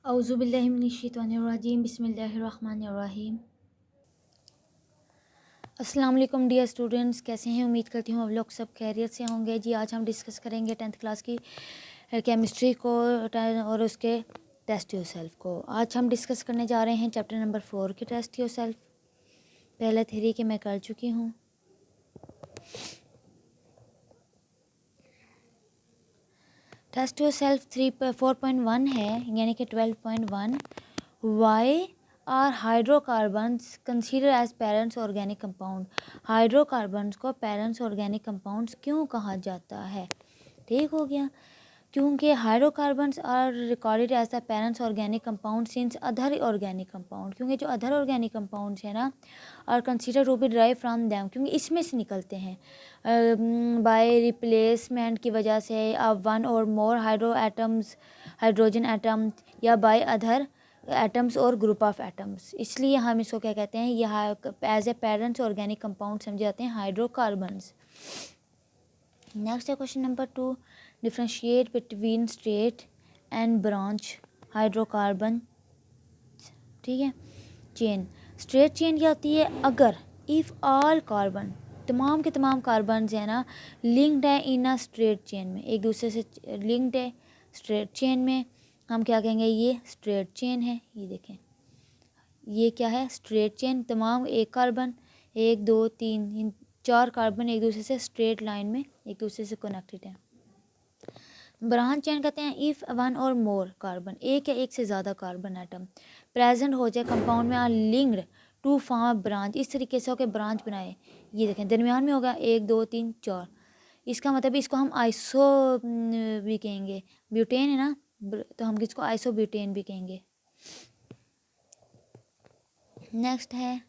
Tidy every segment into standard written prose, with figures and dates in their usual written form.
औज़ुबिल्लाहि मिनश्शैतानिर्रजीम बिस्मिल्लाहिर्रहमानिर्रहीम। अस्सलाम वालेकुम डियर स्टूडेंट्स, कैसे हैं? उम्मीद करती हूँ आप लोग सब खैरियत से होंगे। जी आज हम डिस्कस करेंगे 10th क्लास की केमिस्ट्री को और उसके टेस्ट योरसेल्फ को। आज हम डिस्कस करने जा रहे हैं चैप्टर नंबर 4 के टेस्ट योरसेल्फ। पहले थ्योरी के मैं कर चुकी हूँ। टेस्ट योरसेल्फ 4.1 है, यानी कि 12.1। Why are hydrocarbons consider as parents organic compound. Hydrocarbons को पेरेंट्स ऑर्गेनिक कंपाउंड्स क्यों कहा जाता है? ठीक हो गया, क्योंकि hydrocarbons are recorded as the parents organic compound since other organic compound, क्योंकि जो अदर ऑर्गेनिक कंपाउंड्स है ना are consider to be drive from them, क्योंकि इसमें से निकलते हैं बाय रिप्लेसमेंट की वजह से वन और more hydro atoms hydrogen atom या बाय अदर एटम्स और ग्रुप ऑफ एटम्स। इसलिए हम इसको क्या कहते हैं, यह as a parents organic compound समझे जाते हैं हाइड्रोकार्बन्स। नेक्स्ट है question number 2, differentiate between straight and branch hydrocarbon. ठीक है, चेन। स्ट्रेट चेन क्या होती है? अगर इफ़ ऑल कार्बन, तमाम के तमाम कार्बन है ना लिंक्ड है इन अ स्ट्रेट चेन में, एक दूसरे से लिंक्ड है स्ट्रेट चेन में, हम क्या कहेंगे? ये स्ट्रेट चेन है। ये देखें, ये क्या है? Straight chain. तमाम एक कार्बन, एक दो तीन, इन 4 कार्बन एक दूसरे से स्ट्रेट लाइन में एक दूसरे से कनेक्टेड है। ब्रांच चेन कहते हैं इफ़ वन और मोर कार्बन, एक या एक से ज़्यादा कार्बन एटम प्रेजेंट हो जाए कंपाउंड में, are linked to form branch, इस तरीके से होकर ब्रांच बनाए। ये देखें, दरमियान में होगा 1 2 3 4, इसका मतलब इसको हम आइसो भी कहेंगे। ब्यूटेन है ना, तो हम इसको आइसो ब्यूटेन भी कहेंगे। नेक्स्ट है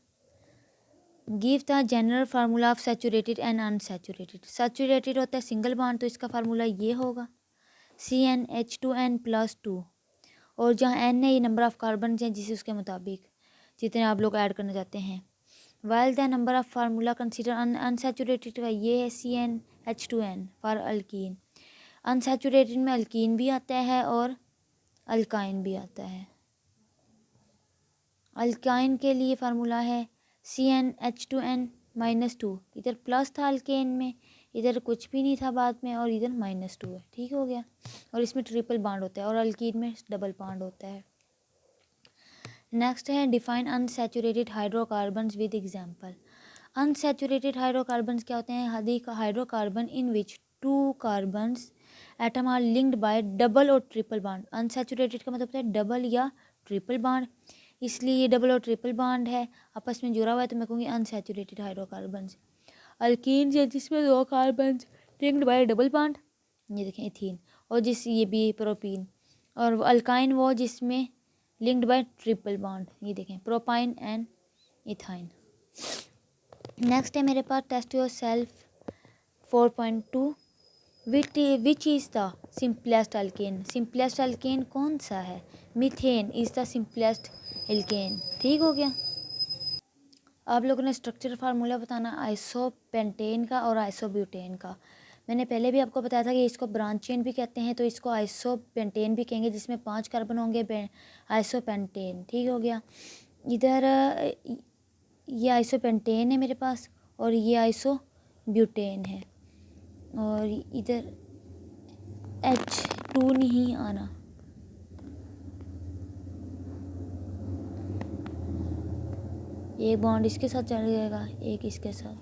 give the general formula of saturated and unsaturated. Saturated होता है सिंगल बॉन्ड, तो इसका फार्मूला ये होगा CnH2n+2, और जहाँ n है ये नंबर ऑफ कार्बन हैं जिसे उसके मुताबिक जितने आप लोग ऐड करना चाहते हैं। While the number of formula consider unsaturated का ये है CnH2n फॉर अल्कीन। अनसैचुरेटेड में अल्कीन भी आता है और अल्काइन भी आता है। अल्काइन के लिए फार्मूला है CnH2n-2, इधर प्लस था अल्केन में, इधर कुछ भी नहीं था बाद में, और इधर -2 है। ठीक हो गया, और इसमें ट्रिपल बॉन्ड होता है और अल्कीन में डबल बॉन्ड होता है। नेक्स्ट है define unsaturated hydrocarbons with example. Unsaturated hydrocarbons क्या होते हैं? Hydrocarbon in which 2 carbons atom are linked by double और ट्रिपल बॉन्ड। अनसैचुरेटेड का मतलब होता है डबल या ट्रिपल बॉन्ड, इसलिए ये डबल और ट्रिपल बॉन्ड है, आपस में जुड़ा हुआ है, तो मैं कहूँगी अनसैचुरेटेड हाइड्रोकार्बन्स। अल्कीन जिसमें 2 carbons linked by double bond, ये देखें इथीन, और ये भी प्रोपीन। और अल्काइन वो जिसमें लिंक्ड बाय ट्रिपल बॉन्ड, ये देखें प्रोपाइन एंड इथाइन। नेक्स्ट है मेरे पास test yourself 4.2, which is the simplest alkane. Simplest alkane कौन सा है? Methane is the simplest alkane. ठीक हो गया, आप लोगों ने स्ट्रक्चर फार्मूला बताना आइसोपेंटेन का और आइसोब्यूटेन का। मैंने पहले भी आपको बताया था कि इसको ब्रांच चेन भी कहते हैं, तो इसको आइसोपेंटेन भी कहेंगे, जिसमें 5 कार्बन होंगे, आइसोपेंटेन। ठीक हो गया, इधर ये आइसोपेंटेन है मेरे पास और ये आइसोब्यूटेन है, और इधर H2 नहीं आना, एक बॉन्ड इसके साथ चल जाएगा, एक इसके साथ,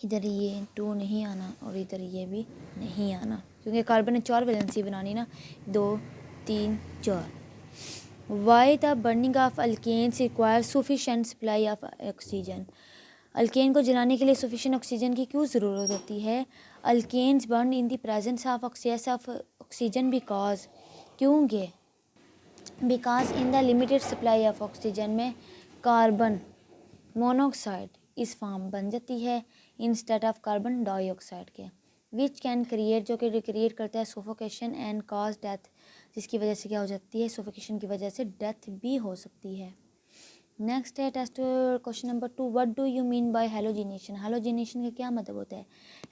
इधर ये 2 नहीं आना और इधर ये भी नहीं आना, क्योंकि कार्बन ने 4 वैलेंसी बनानी ना, 2 3 4। Why the burning of alkanes require sufficient supply of oxygen. Alkane को जलाने के लिए सफिशेंट ऑक्सीजन की क्यों ज़रूरत होती है? Alkanes burn in the presence of excess of oxygen क्योंकि because in the limited supply of oxygen में कार्बन मोनोऑक्साइड इस फॉर्म बन जाती है इंस्टेड ऑफ कार्बन डाइऑक्साइड के, विच कैन क्रिएट, जो कि क्रिएट करता है सोफोकेशन एंड कॉज डेथ, जिसकी वजह से क्या हो जाती है? सोफोकेशन की वजह से डेथ भी हो सकती है। नेक्स्ट है test question number 2, what do you mean by halogenation. Halogenation का क्या मतलब होता है?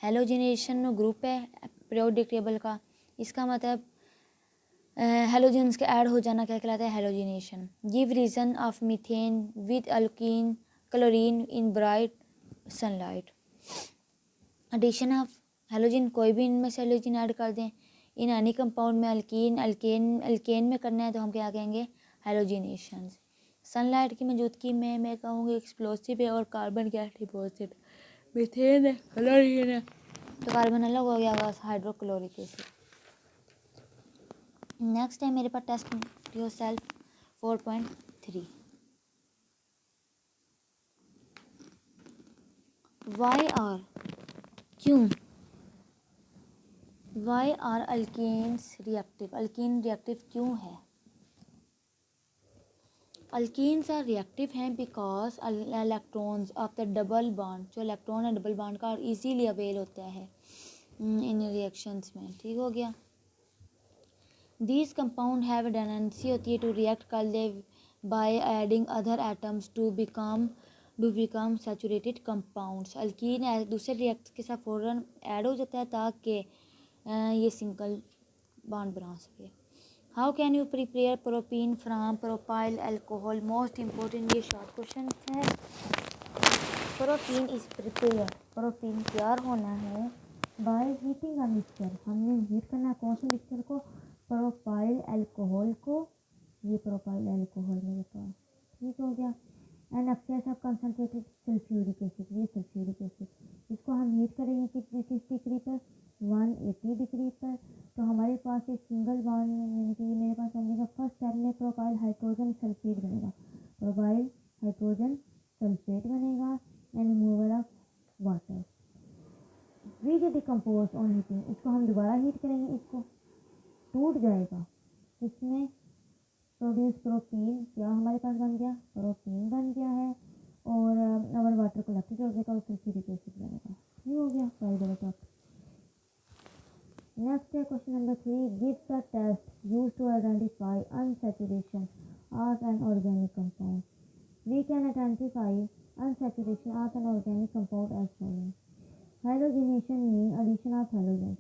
हेलोजिनेशन ग्रुप है पीरियोडिक टेबल का, इसका मतलब हेलोजन्स का ऐड हो जाना क्या कहलाता है? Halogenation. Give reason of methane with alkene chlorine in bright sunlight. Addition of halogen, कोई भी इनमें से हेलोजन ऐड कर दें इन एनी कंपाउंड में, अल्केन में करना है तो हम क्या कहेंगे? हेलोजिनेशन। सनलाइट की मौजूदगी में मैं कहूँगी एक्सप्लोसिव है और कार्बन गैस डिपॉजिट। मीथेन है, क्लोरीन है, तो कार्बन अलग हो गया बस, हाइड्रोक्लोरिक एसिड। नेक्स्ट है मेरे पास टेस्ट योरसेल्फ 4.3। वाई आर, क्यों, why are alkanes reactive, alkene reactive क्यों है? अल्कीन्स आर रिएक्टिव हैं because electrons of the double bond, जो इलेक्ट्रॉन है डबल बॉन्ड का इजीली अवेल होता है इन रिएक्शंस में। ठीक हो गया। दीज कंपाउंड हैव टेंडेंसी होती है टू रिएक्ट कर ले by adding other atoms to become saturated compounds. Alkene दूसरे रिएक्ट के साथ फ़ौरन ऐड हो जाता है ताकि ये सिंगल बॉन्ड बना सके। How can you prepare propene from propyl alcohol? Most important ये शॉर्ट क्वेश्चन है। प्रोपीन इज प्रिपेयर, प्रोपीन तैयार होना है बाय हीटिंग अ मिक्सचर, हमने हीट करना है कौन से मिक्सचर को? प्रोपाइल अल्कोहल को। ये प्रोपाइल अल्कोहल मेरे पास ठीक हो गया। And excess of concentrated sulphuric acid, ये सल्फ्यूरिक एसिड, इसको हम हीट करेंगे किस डिग्री पर? 180 डिग्री पर। तो हमारे पास एक सिंगल बॉन्ड यानी कि मेरे पास बनेगा फर्स्ट स्टेप में प्रोपाइल हाइड्रोजन सल्फेट बनेगा, प्रोपाइल हाइड्रोजन सल्फेट बनेगा and removal of water. We जो डिकम्पोज ऑन हीटिंग, इसको हम दोबारा हीट करेंगे, इसको टूट जाएगा, इसमें प्रोड्यूस प्रोटीन, क्या हमारे पास बन गया? प्रोटीन बन गया है और अवर वाटर कलेक्टेड हो जाएगा और सल्फ्यूरिक एसिड बनेगा। ये हो गया बाय। नेक्स्ट है question number 3। Give the test use to identify unsaturation of an organic compound. We can identify unsaturation of an organic compound as following. Halogenation mean addition of halogen,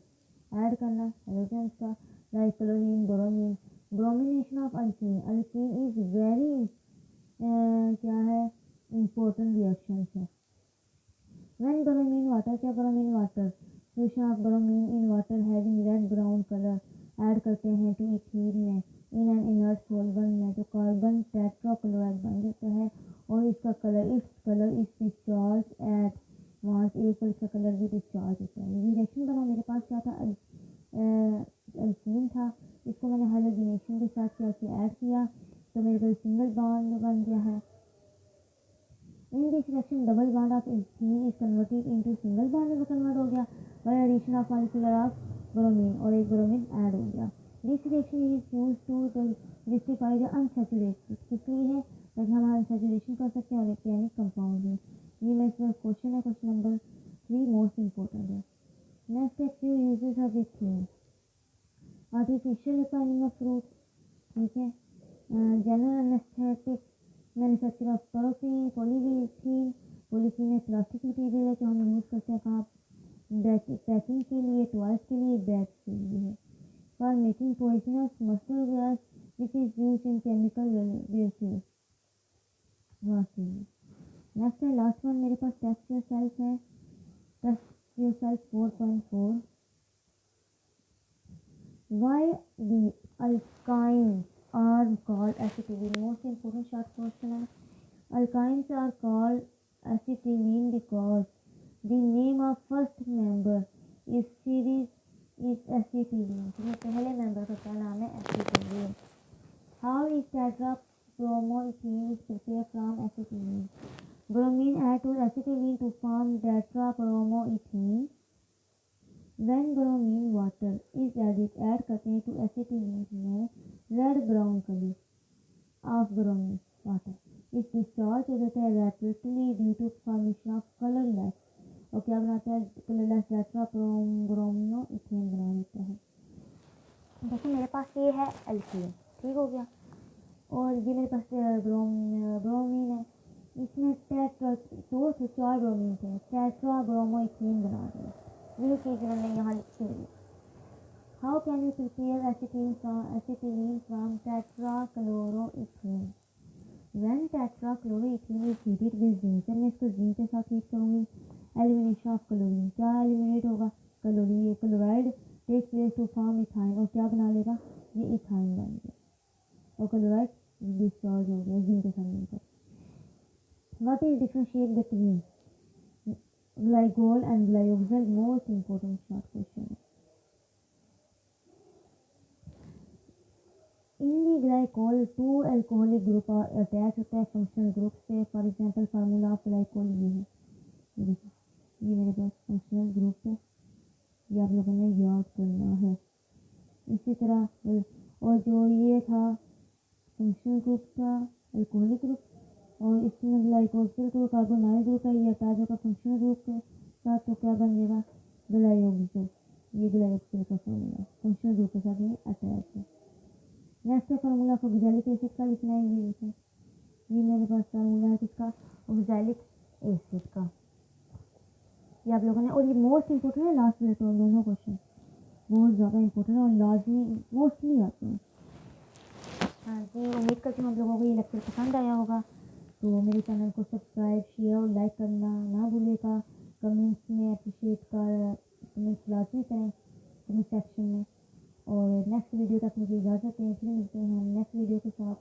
add करना halogen का, like chlorine, bromine. Bromination of alkene, alkene is very क्या है? Important reaction है। When bromine water, क्या bromine water? Fusion of bromine in water having red brown colour, add करते हैं to ethene में in an inert solvent में, तो carbon tetrachloride बन जाता है और इसका कलर इस डिस्चार्ज एट वहाँ से एक और इसका कलर भी डिस्चार्ज होता है। ये रिएक्शन बना मेरे पास क्या था? अल्कीन था, इसको मैंने हेलोजिनेशन के साथ क्या किया? ऐड किया, तो मेरे पास सिंगल बॉन्ड बन गया है। In this reaction double bond of alkene is converted into single bond में कन्वर्ट हो गया by addition of molecule of bromine, और एक ब्रोमीन ऐड हो गया। This reaction is used to rectify the unsaturated, किस लिए है? ताकि हम अनसैचुरेशन कर सकते हैं ऑर्गेनिक कंपाउंड में। ये मेरे पास क्वेश्चन है, क्वेश्चन नंबर 3 मोस्ट इम्पोर्टेंट है। नेक्स्ट है few uses of ethene, artificial refining of fruit, ठीक है। General anaesthetic, manufacture of polythene, polythene एक प्लास्टिक मटीरियल है जो हम यूज़ करते हैं कहाँ? पैकिंग के लिए, टॉयज के लिए, बैग्स के लिए है। For making poisonous mustard gas which is use in chemical reaction. Next है लास्ट वन मेरे पास टेस्ट योरसेल्फ है, test yourself 4.4। Why the alkynes are called acetylene? Most important short question है। Alkynes are called acetylene because the name of first member is series is acetylene। तो पहले member का क्या नाम है? acetylene। How is tetrabromoethene is prepared from acetylene? Bromine add to acetylene to form tetrabromoethene। When bromine water is added, add करते हैं to acetylene में, red brown colour of bromine water is discharge हो जाता है rapidly due to formation of colourless, और क्या बनाता है? कलरलेस टेट्राब्रोमो इथेन बना देता है। देखो मेरे पास ये है एल्कीन, ठीक हो गया, और ये मेरे पास ब्रोमीन है, इसमें दो से चार ब्रोमीन थे, टेट्राब्रोमो इथेन बना दिया। ये चीज़ मैंने यहाँ लिखी हुई है। How can you prepare acetylene from tetrachloroethylene? When tetrachloroethylene is heated with zinc, जब मैं इसको जिंक के साथ हीट करूँगी, एलिमिनेशन ऑफ क्लोरीन, क्या एलिमिनेट होगा? क्लोरीन, ये chloride take place to form ethyne, और क्या बना लेगा? ये इथाइन बन गया, और क्लोराइड डिस्चार्ज हो गया जिंक के साथ मिलकर। What is differentiate between glycol and glycogen? Most important short question. In the glycol, two alcoholic group are attached होता है फंक्शनल ग्रुप से। For example formula of glycol ये है, ये देखो, ये मेरे पास फंक्शनल ग्रुप है, ये आप लोगों ने याद करना है। इसी तरह और जो ये था फंक्शनल ग्रुप था अल्कोहलिक ग्रुप, और इसमें ग्लाइकोसिल तो कार्बोनाइल ग्रुप है, ये अटैच होगा फंक्शनल ग्रुप के साथ, तो क्या बन जाएगा? ग्लाइकोसिल। ये ग्लाइकोसिल का फार्मूला फंक्शनल ग्रुप के साथ ये अटैच है। नेक्स्ट फार्मूला ऑक्सैलिक एसिड का लिखना है, ये देखो, ये मेरे पास फार्मूला है किसका? ऑक्सैलिक एसिड का, ये आप लोगों ने, और ये मोस्ट इंपॉर्टेंट है लास्ट में, तो दोनों क्वेश्चन बहुत ज़्यादा इंपॉर्टेंट है और लाजमी मोस्टली आते हैं। हाँ जी, उम्मीद करती हूँ आप लोगों को ये लेक्चर पसंद आया होगा। तो मेरे चैनल को सब्सक्राइब, शेयर और लाइक करना ना भूलिएगा। कमेंट्स में अप्रिशिएट कर कमेंट्स लाजमी करें कमेंट सेक्शन में। और नेक्स्ट वीडियो तक मुझे इजाज़त दें, फिर मिलते हैं हम नेक्स्ट वीडियो के साथ।